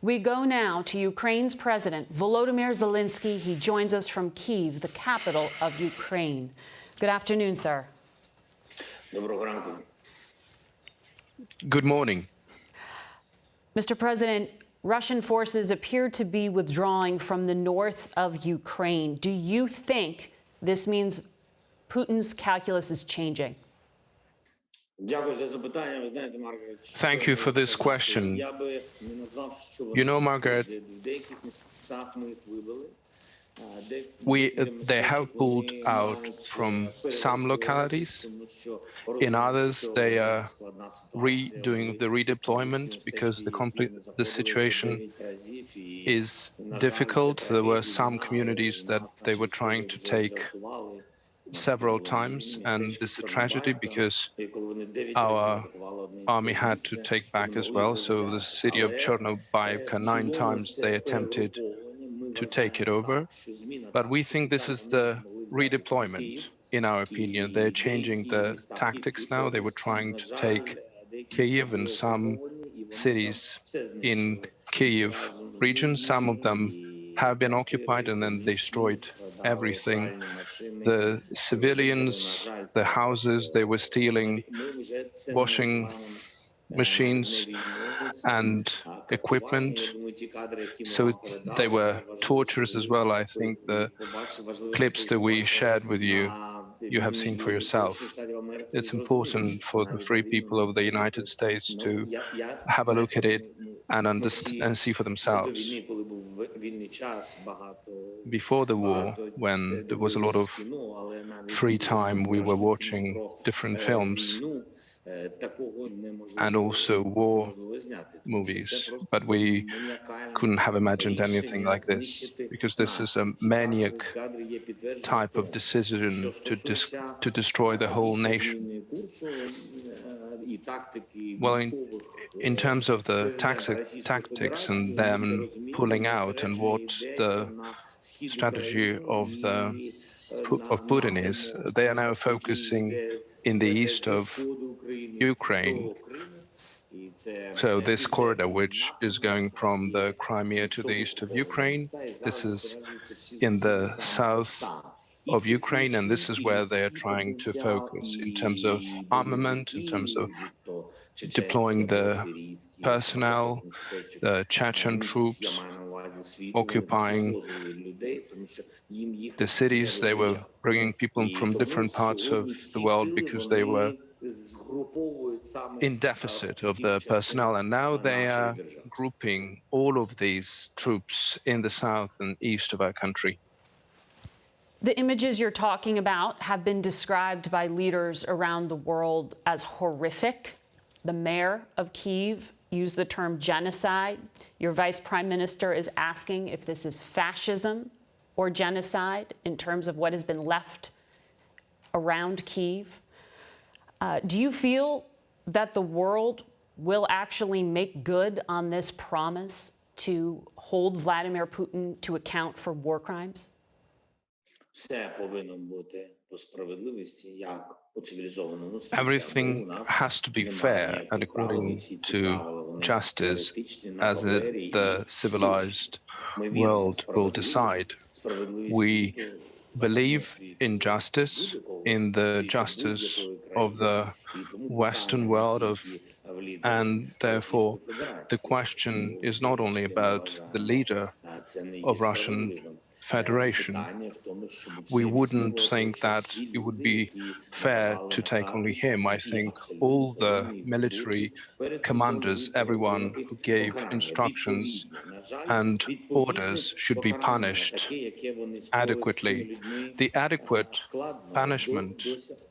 We go now to Ukraine's President Volodymyr Zelenskyy. He joins us from Kyiv, the capital of Ukraine. Good afternoon, sir. Good morning. Mr. President, Russian forces appear to be withdrawing from the north of Ukraine. Do you think this means Putin's calculus is changing? Thank you for this question. You know, Margaret, they have pulled out from some localities. In others, they are doing the redeployment because the situation is difficult. There were some communities that they were trying to take several times, and this is a tragedy because our army had to take back as well. So the city of Chernobylivka, 9 times they attempted to take it over. But we think this is the redeployment, in our opinion. They're changing the tactics now. They were trying to take Kyiv and some cities in Kyiv region. Some of them have been occupied and then destroyed everything. The civilians, the houses, they were stealing washing machines and equipment. So they were tortures as well. I think the clips that we shared with you, you have seen for yourself. It's important for the free people of the United States to have a look at it and understand and see for themselves. Before the war, when there was a lot of free time, we were watching different films and also war movies, but we couldn't have imagined anything like this, because this is a maniac type of decision to destroy the whole nation. Well, in terms of the tactics and them pulling out and what the strategy of Putin is, they are now focusing in the east of Ukraine. So this corridor, which is going from the Crimea to the east of Ukraine, this is in the south of Ukraine, and this is where they are trying to focus in terms of armament, in terms of deploying the personnel, the Chechen troops, occupying the cities. They were bringing people from different parts of the world because they were in deficit of the personnel, and now they are grouping all of these troops in the south and east of our country. The images you're talking about have been described by leaders around the world as horrific. The mayor of Kyiv used the term genocide. Your vice prime minister is asking if this is fascism or genocide in terms of what has been left around Kyiv. Do you feel that the world will actually make good on this promise to hold Vladimir Putin to account for war crimes? Everything has to be fair and according to justice, as the civilized world will decide. We believe in justice, in the justice of the Western world, and therefore the question is not only about the leader of Russian Federation. We wouldn't think that it would be fair to take only him. I think all the military commanders, everyone who gave instructions and orders, should be punished adequately. The adequate punishment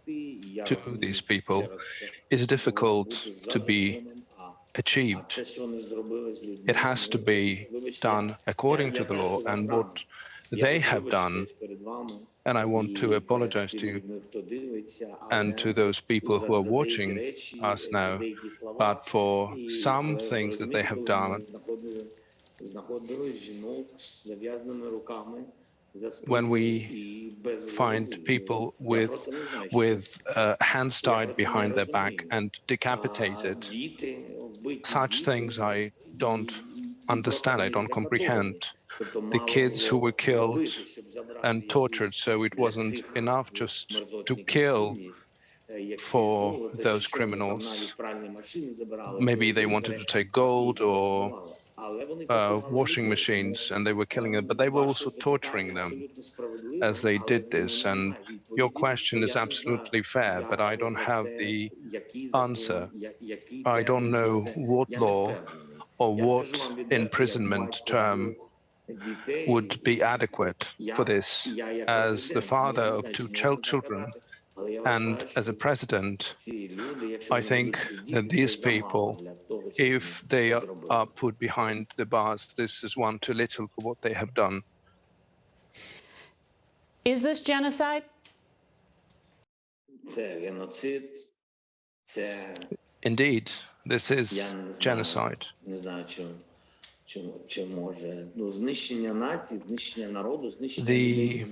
to these people is difficult to be achieved. It has to be done according to the law, and what they have done, and I want to apologize to you and to those people who are watching us now, but for some things that they have done, when we find people with hands tied behind their back and decapitated, such things I don't understand, I don't comprehend the kids who were killed and tortured. So it wasn't enough just to kill for those criminals. Maybe they wanted to take gold or washing machines, and they were killing them, but they were also torturing them as they did this. And your question is absolutely fair, but I don't have the answer. I don't know what law or what imprisonment term would be adequate for this. As the father of two children and as a president, I think that these people, if they are put behind the bars, this is one too little for what they have done. Is this genocide? Indeed, this is genocide. The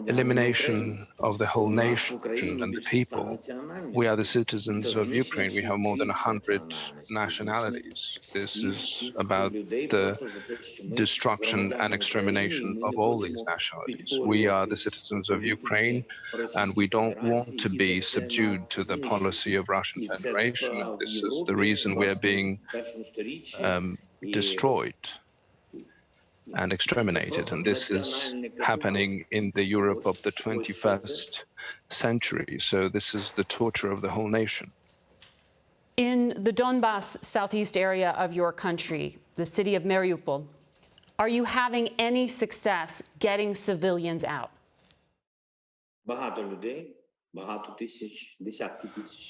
elimination of the whole nation and the people. We are the citizens of Ukraine. We have more than 100 nationalities. This is about the destruction and extermination of all these nationalities. We are the citizens of Ukraine, and we don't want to be subdued to the policy of Russian Federation. And this is the reason we are being destroyed and exterminated. And this is happening in the Europe of the 21st century. So this is the torture of the whole nation. In the Donbas southeast area of your country, the city of Mariupol, are you having any success getting civilians out?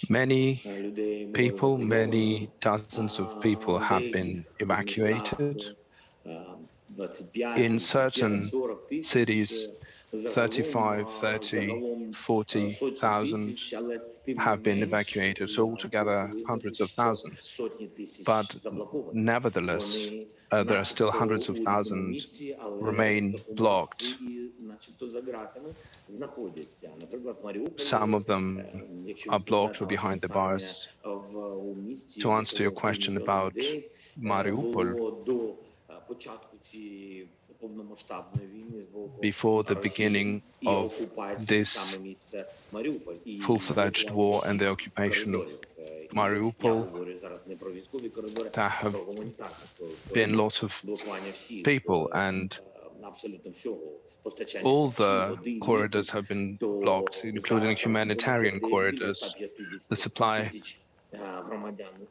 Many people, many dozens of people have been evacuated. In certain cities, 35, 30, 40,000 have been evacuated, so altogether hundreds of thousands. But nevertheless, there are still hundreds of thousands remain blocked. Some of them are blocked or behind the bars. To answer your question about Mariupol, before the beginning of this full-fledged war and the occupation of Mariupol, there have been lots of people, and all the corridors have been blocked, including humanitarian corridors. The supply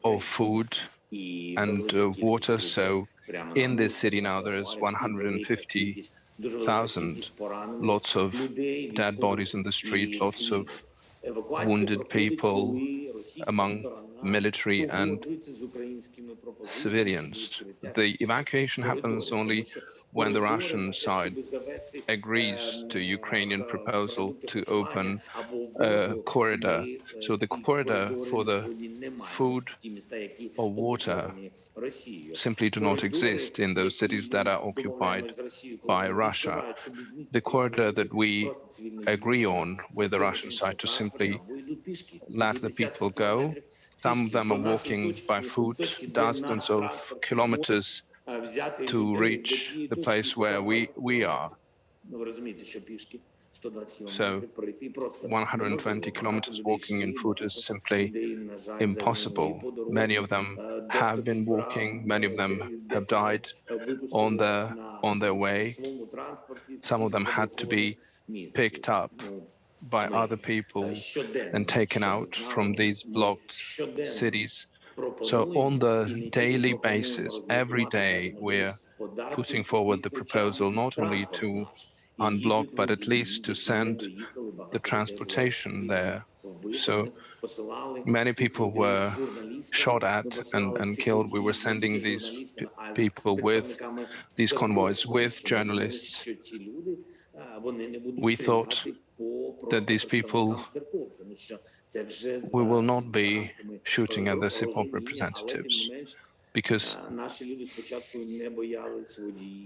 of food and water. So in this city now there is 150,000, lots of dead bodies in the street, lots of wounded people among military and civilians. The evacuation happens only when the Russian side agrees to Ukrainian proposal to open a corridor. So the corridor for the food or water simply do not exist in those cities that are occupied by Russia. The corridor that we agree on with the Russian side to simply let the people go. Some of them are walking by foot, dozens of kilometers to reach the place where we are. So 120 kilometers walking in foot is simply impossible. Many of them have been walking, many of them have died on their way. Some of them had to be picked up by other people and taken out from these blocked cities. So on the daily basis, every day, we're putting forward the proposal not only to unblock, but at least to send the transportation there. So many people were shot at and killed. We were sending these people with these convoys, with journalists. We thought that these people, we will not be shooting at the CIPOP representatives, because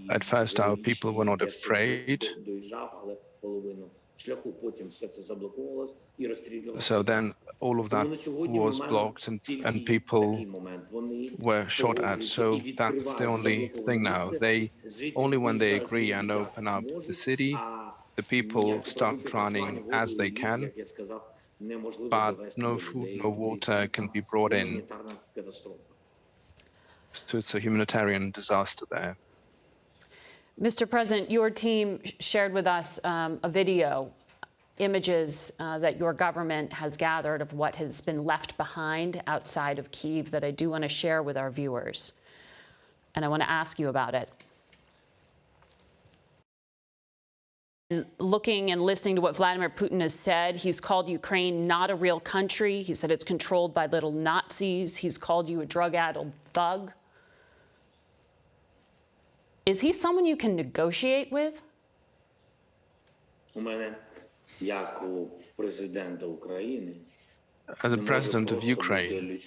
at first our people were not afraid. So then all of that was blocked and people were shot at. So that's the only thing now. Only when they agree and open up the city, the people start running as they can, but no food, no water can be brought in. So it's a humanitarian disaster there. Mr. President, your team shared with us a video, images that your government has gathered of what has been left behind outside of Kyiv that I do want to share with our viewers. And I want to ask you about it. Looking and listening to what Vladimir Putin has said, he's called Ukraine not a real country. He said it's controlled by little Nazis. He's called you a drug-addled thug. Is he someone you can negotiate with? As a president of Ukraine,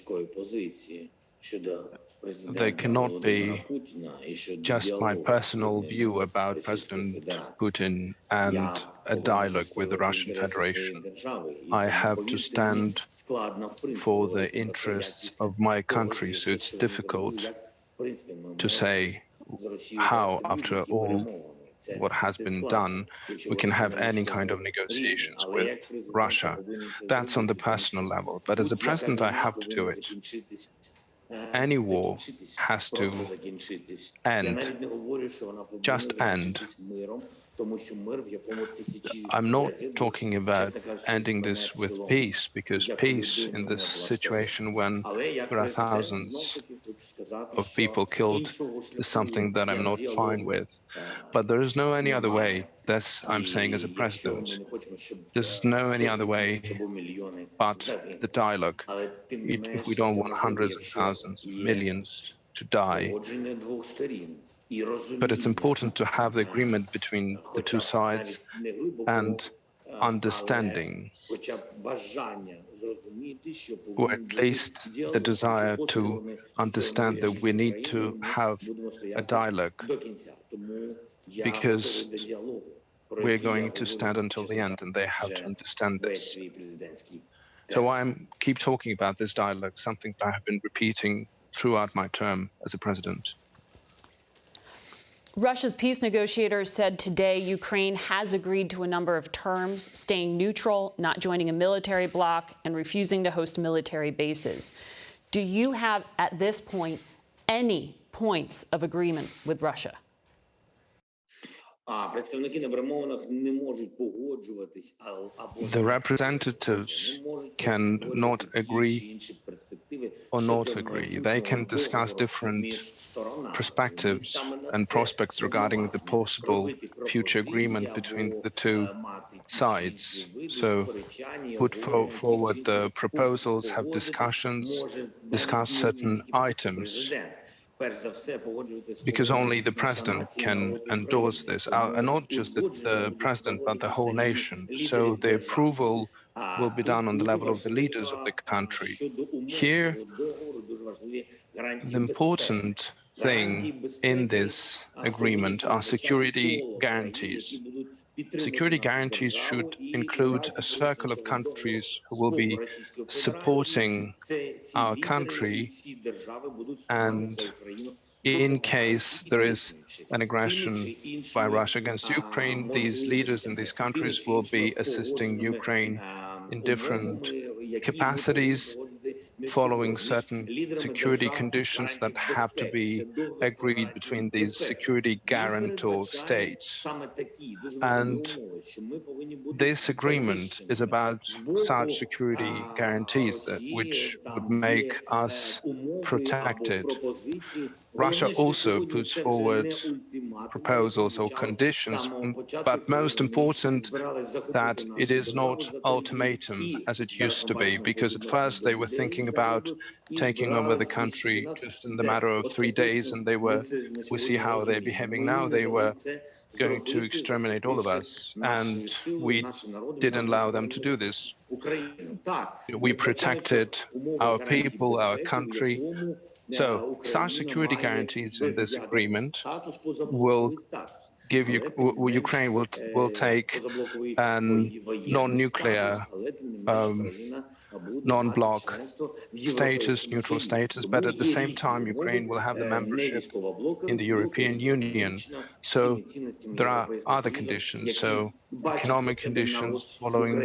there cannot be just my personal view about President Putin and a dialogue with the Russian Federation. I have to stand for the interests of my country, so it's difficult to say how, after all what has been done, we can have any kind of negotiations with Russia. That's on the personal level. But as a president, I have to do it. Any war has to end, just end. I'm not talking about ending this with peace, because peace in this situation when there are thousands of people killed is something that I'm not fine with. But there is no any other way. That's I'm saying as a president. There's no any other way but the dialogue. If we don't want hundreds of thousands, millions to die. But it's important to have the agreement between the two sides and understanding, or at least the desire to understand that we need to have a dialogue, because we're going to stand until the end, and they have to understand this. So I keep talking about this dialogue, something that I have been repeating throughout my term as a president. Russia's peace negotiators said today Ukraine has agreed to a number of terms, staying neutral, not joining a military bloc, and refusing to host military bases. Do you have, at this point, any points of agreement with Russia? The representatives cannot agree or not agree. They can discuss different perspectives and prospects regarding the possible future agreement between the two sides. So put forward the proposals, have discussions, discuss certain items, because only the president can endorse this, and not just the president, but the whole nation. So the approval will be done on the level of the leaders of the country. Here, the important thing in this agreement are security guarantees. Security guarantees should include a circle of countries who will be supporting our country, and in case there is an aggression by Russia against Ukraine, these leaders in these countries will be assisting Ukraine in different capacities, following certain security conditions that have to be agreed between these security guarantor states. And this agreement is about such security guarantees which would make us protected. Russia also puts forward proposals or conditions, but most important, that it is not ultimatum as it used to be, because at first they were thinking about taking over the country just in the matter of 3 days, and we see how they're behaving now. They were going to exterminate all of us, and we didn't allow them to do this. We protected our people, our country. So such security guarantees in this agreement will Ukraine will take an non-nuclear, non-bloc status, neutral status, but at the same time, Ukraine will have the membership in the European Union. So there are other conditions, so economic conditions following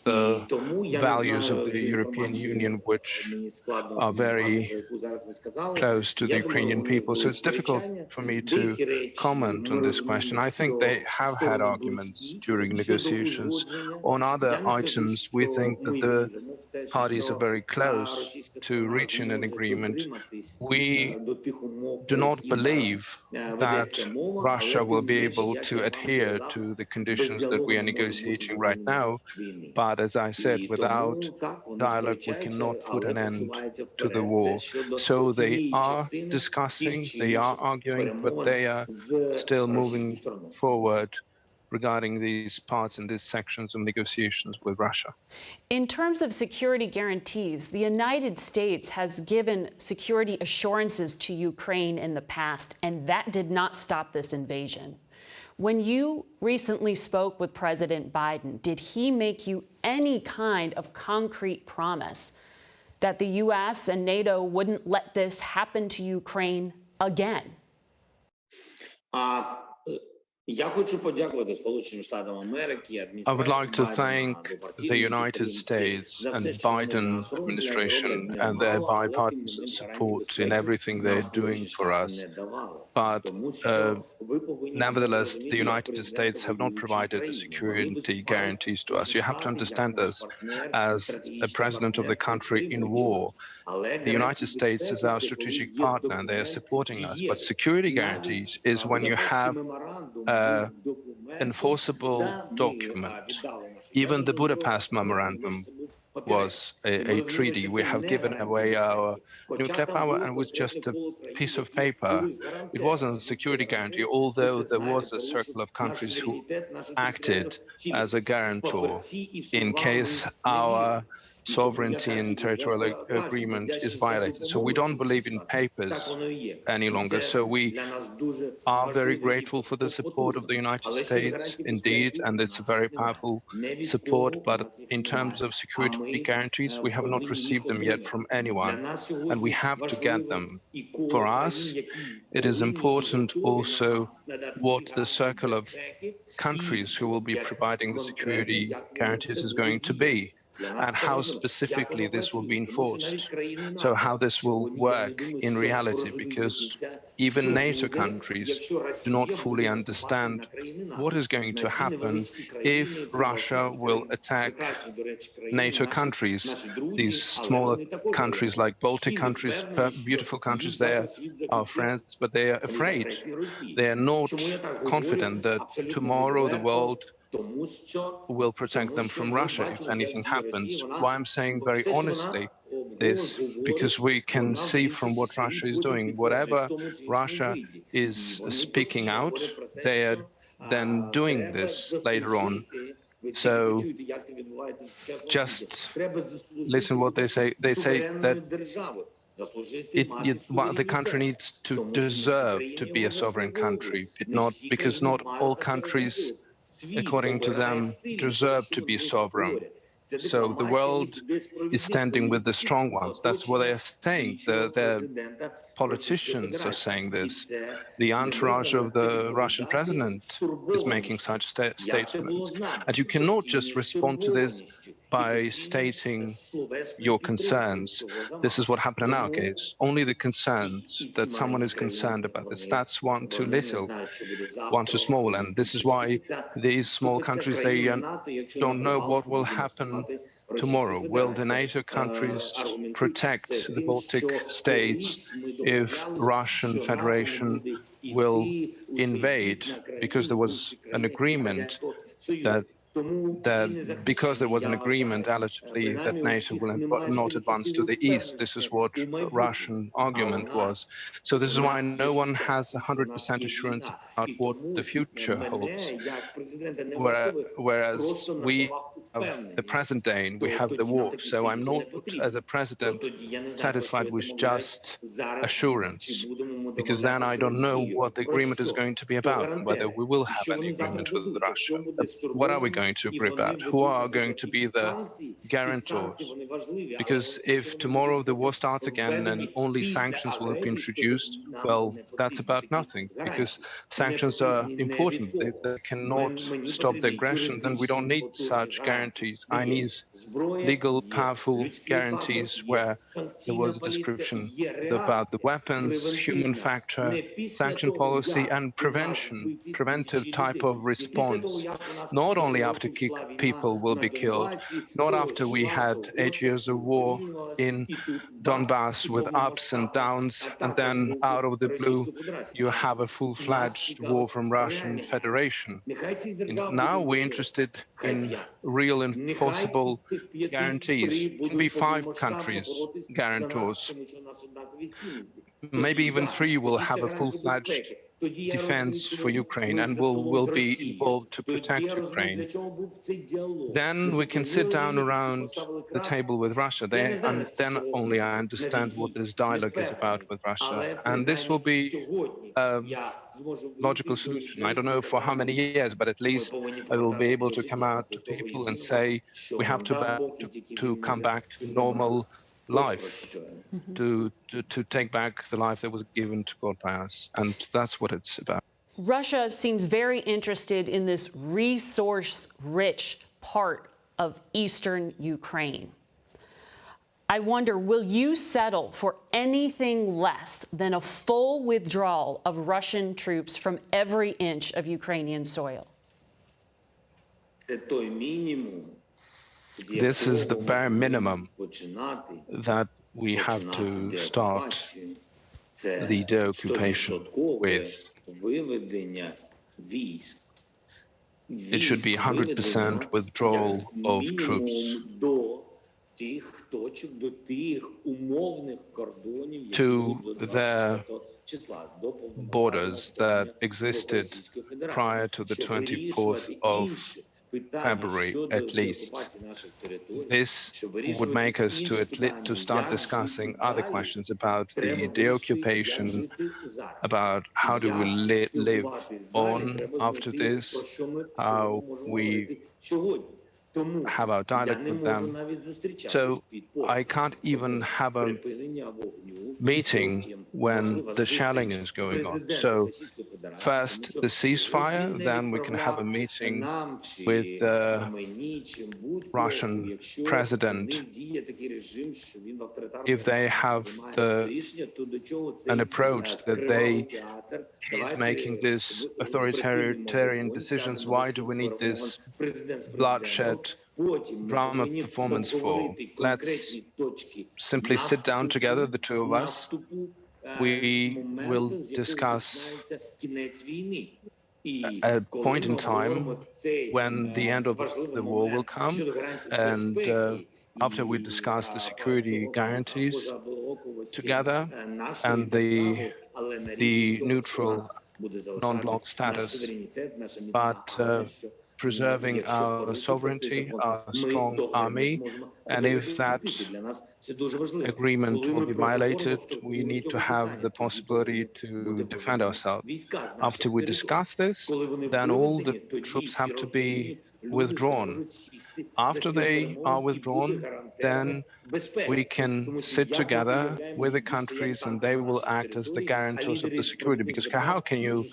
the values of the European Union, which are very close to the Ukrainian people. So it's difficult for me to comment on this question. I think they have had arguments during negotiations. On other items, we think that the parties are very close to reaching an agreement. We do not believe that Russia will be able to adhere to the conditions that we are negotiating right now. But as I said, without dialogue, we cannot put an end to the war. So they are discussing, they are arguing, but they are still moving forward regarding these parts and these sections of negotiations with Russia. In terms of security guarantees, the United States has given security assurances to Ukraine in the past, and that did not stop this invasion. When you recently spoke with President Biden, did he make you any kind of concrete promise that the U.S. and NATO wouldn't let this happen to Ukraine again? I would like to thank the United States and Biden administration and their bipartisan support in everything they're doing for us. But nevertheless, the United States have not provided the security guarantees to us. You have to understand this as a president of the country in war. The United States is our strategic partner and they are supporting us. But security guarantees is when you have an enforceable document. Even the Budapest Memorandum was a treaty. We have given away our nuclear power and it was just a piece of paper. It wasn't a security guarantee, although there was a circle of countries who acted as a guarantor in case our sovereignty and territorial agreement is violated. So we don't believe in papers any longer. So we are very grateful for the support of the United States, indeed, and it's a very powerful support. But in terms of security guarantees, we have not received them yet from anyone, and we have to get them. For us, it is important also what the circle of countries who will be providing the security guarantees is going to be, and how specifically this will be enforced. So how this will work in reality, because even NATO countries do not fully understand what is going to happen if Russia will attack NATO countries. These smaller countries like Baltic countries, beautiful countries, they are our friends, but they are afraid. They are not confident that tomorrow the world will protect them from Russia if anything happens. Why I'm saying very honestly this, because we can see from what Russia is doing, whatever Russia is speaking out, they are then doing this later on. So just listen what they say. They say that the country needs to deserve to be a sovereign country, because not all countries, according to them, deserve to be sovereign. So the world is standing with the strong ones. That's what they are saying. The politicians are saying this. The entourage of the Russian president is making such statements. And you cannot just respond to this by stating your concerns. This is what happened in our case. Only the concerns that someone is concerned about this. That's one too little, one too small. And this is why these small countries, they don't know what will happen tomorrow. Will the NATO countries protect the Baltic states if Russian Federation will invade? Because there was an agreement that that because there was an agreement allegedly that NATO will not advance to the east. This is what Russian argument was. So this is why no one has 100% assurance about what the future holds. Whereas we have the present day and we have the war. So I'm not, as a president, satisfied with just assurance, because then I don't know what the agreement is going to be about and whether we will have any agreement with Russia. What are we going to agree about? Who are going to be the guarantors? Because if tomorrow the war starts again and only sanctions will be introduced, well, that's about nothing, because sanctions are important. If they cannot stop the aggression, then we don't need such guarantees. I need legal, powerful guarantees where there was a description about the weapons, human factor, sanction policy, and preventive type of response. Not only after people will be killed, not after we had 8 years of war in Donbass with ups and downs, and then out of the blue, you have a full-fledged war from Russian Federation. Now we're interested in real enforceable guarantees. It can be 5 countries guarantors. Maybe even 3 will have a full-fledged defense for Ukraine and will be involved to protect Ukraine. Then we can sit down around the table with Russia. And then only I understand what this dialogue is about with Russia. And this will be a logical solution. I don't know for how many years, but at least I will be able to come out to people and say, we have to come back to normal life, to take back the life that was given to God by us. And that's what it's about. Russia seems very interested in this resource-rich part of eastern Ukraine. I wonder, will you settle for anything less than a full withdrawal of Russian troops from every inch of Ukrainian soil? This is the bare minimum that we have to start the deoccupation with. It should be 100% withdrawal of troops to the borders that existed prior to the 24th of February, at least. This would make us to start discussing other questions about the deoccupation, about how do we live on after this, how we have our dialogue with them. So I can't even have a meeting when the shelling is going on. So first the ceasefire, then we can have a meeting with the Russian president. If they have an approach that he's making these authoritarian decisions, why do we need this bloodshed drama performance for? Let's simply sit down together, the two of us. We will discuss a point in time when the end of the war will come, and after we discuss the security guarantees together and the neutral non-bloc status, but preserving our sovereignty, our strong army, and if that agreement will be violated, we need to have the possibility to defend ourselves. After we discuss this, then all the troops have to be withdrawn. After they are withdrawn, then we can sit together with the countries and they will act as the guarantors of the security. Because how can you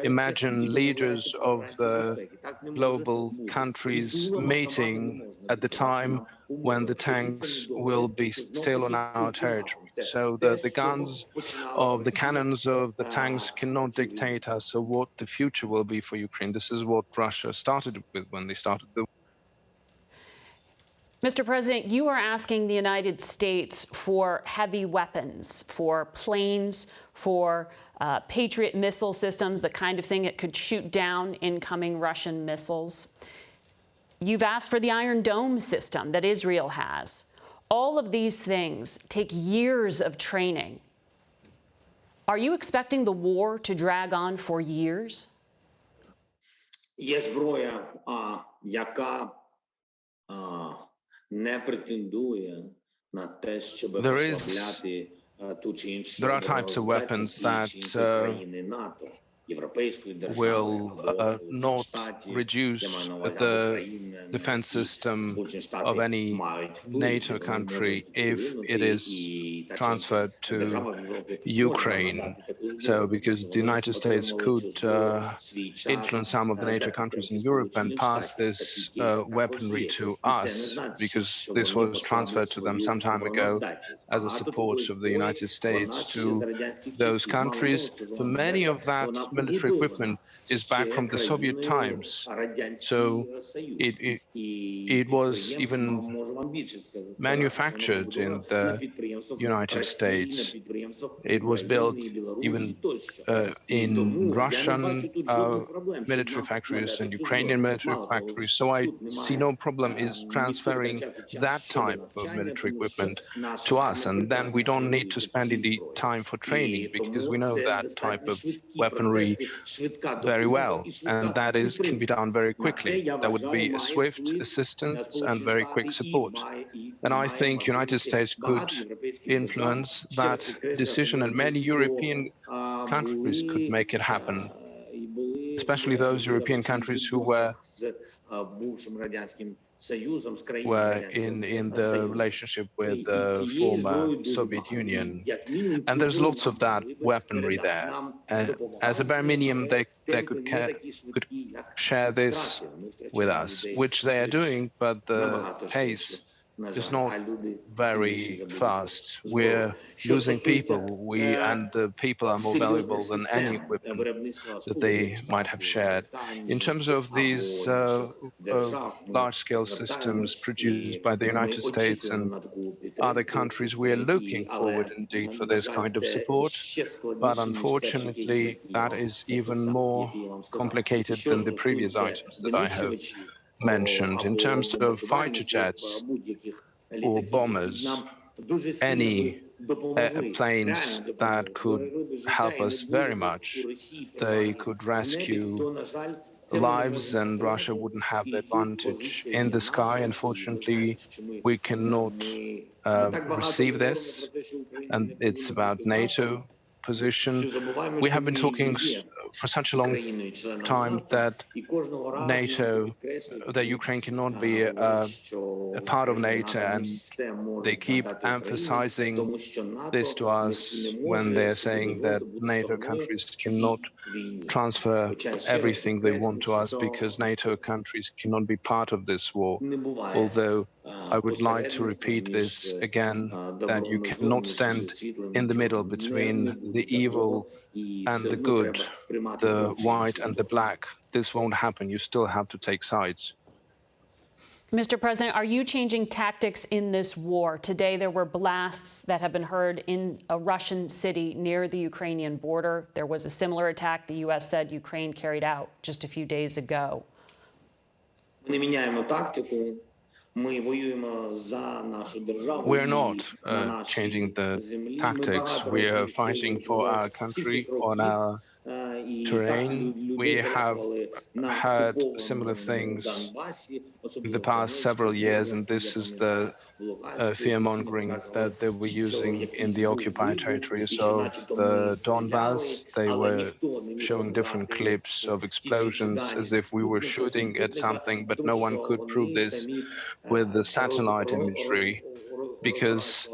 imagine leaders of the global countries meeting at the time when the tanks will be still on our territory? So the guns of the cannons of the tanks cannot dictate us of what the future will be for Ukraine. This is what Russia started with when they started the war. Mr. President, you are asking the United States for heavy weapons, for planes, for Patriot missile systems, the kind of thing that could shoot down incoming Russian missiles. You've asked for the Iron Dome system that Israel has. All of these things take years of training. Are you expecting the war to drag on for years? Є зброя, яка не претендує на те, щоб послабляти ту чи іншу There are types of weapons that країни НАТО. will not reduce the defense system of any NATO country if it is transferred to Ukraine. So, because the United States could influence some of the NATO countries in Europe and pass this weaponry to us, because this was transferred to them some time ago as a support of the United States to those countries. So many of that military equipment is back from the Soviet times. So it was even manufactured in the United States. It was built even in Russian military factories and Ukrainian military factories. So I see no problem is transferring that type of military equipment to us. And then we don't need to spend any time for training, because we know that type of weaponry very well, and that can be done very quickly. There would be a swift assistance and very quick support. And I think United States could influence that decision, and many European countries could make it happen, especially those European countries who were in the relationship with the former Soviet Union. And there's lots of that weaponry there. As a bare minimum, they could share this with us, which they are doing, but the pace is not very fast. We're losing people, and the people are more valuable than any equipment that they might have shared. In terms of these large-scale systems produced by the United States and other countries, we are looking forward indeed for this kind of support, but unfortunately that is even more complicated than the previous items that I have mentioned. In terms of fighter jets or bombers, any planes that could help us very much, they could rescue lives, and Russia wouldn't have the advantage in the sky. Unfortunately, we cannot receive this, and it's about NATO position. We have been talking for such a long time that that Ukraine cannot be a part of NATO, and they keep emphasizing this to us when they're saying that NATO countries cannot transfer everything they want to us because NATO countries cannot be part of this war. Although I would like to repeat this again, that you cannot stand in the middle between the evil and the good, the white and the black. This won't happen. You still have to take sides. Mr. President, are you changing tactics in this war? Today, there were blasts that have been heard in a Russian city near the Ukrainian border. There was a similar attack the U.S. said Ukraine carried out just a few days ago. We're not changing the tactics. We are fighting for our country on our terrain. We have heard similar things in the past several years, and this is the fear-mongering that they were using in the occupied territories of the Donbass. They were showing different clips of explosions as if we were shooting at something, but no one could prove this with the satellite imagery, because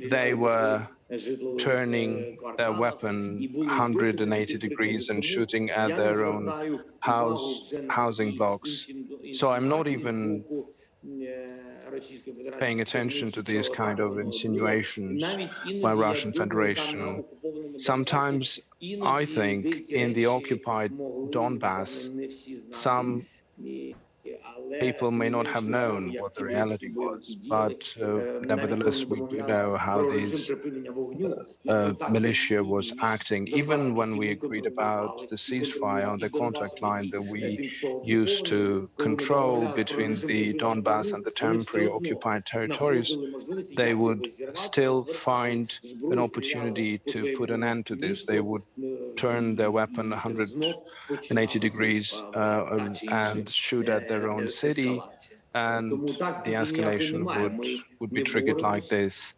they were turning their weapon 180 degrees and shooting at their own housing blocks. So I'm not even paying attention to these kind of insinuations by Russian Federation. Sometimes I think in the occupied Donbass, some people may not have known what the reality was, but nevertheless, we do know how these militia was acting. Even when we agreed about the ceasefire on the contact line that we used to control between the Donbass and the temporary occupied territories, they would still find an opportunity to put an end to this. They would turn their weapon 180 degrees and shoot at their own city, and the escalation would be triggered like this.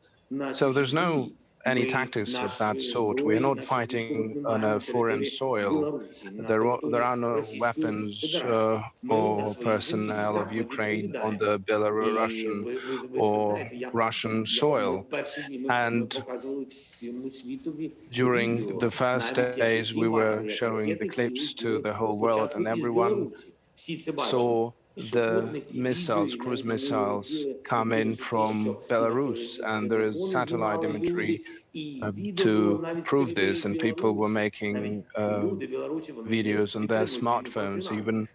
So there's no any tactics of that sort. We are not fighting on a foreign soil. There are no weapons or personnel of Ukraine on the Belarusian or Russian soil. And during the first days, we were showing the clips to the whole world, and everyone saw the missiles, cruise missiles, come in from Belarus, and there is satellite imagery to prove this, and people were making videos on their smartphones. Even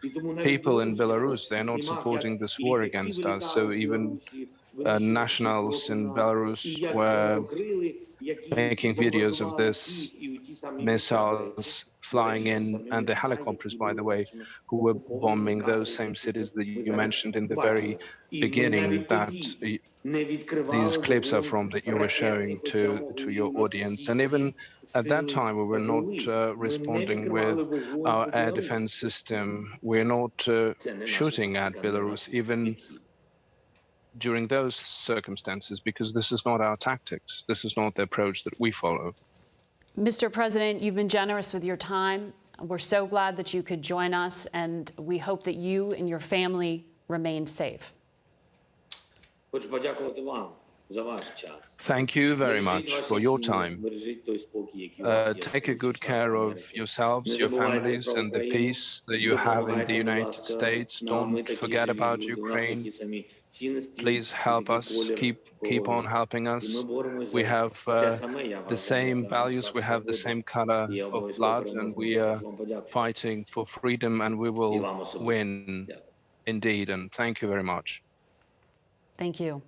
people in Belarus, they're not supporting this war against us, so even nationals in Belarus were making videos of this missiles flying in, and the helicopters, by the way, who were bombing those same cities that you mentioned in the very beginning, that these clips are from, that you were showing to your audience. And even at that time, we were not responding with our air defense system. We're not shooting at Belarus, even during those circumstances, because this is not our tactics. This is not the approach that we follow. Mr. President, you've been generous with your time. We're so glad that you could join us, and we hope that you and your family remain safe. Thank you very much for your time. Take a good care of yourselves, your families, and the peace that you have in the United States. Don't forget about Ukraine. Please help us, keep on helping us. We have the same values, we have the same color of blood, and we are fighting for freedom, and we will win indeed. And thank you very much. Thank you.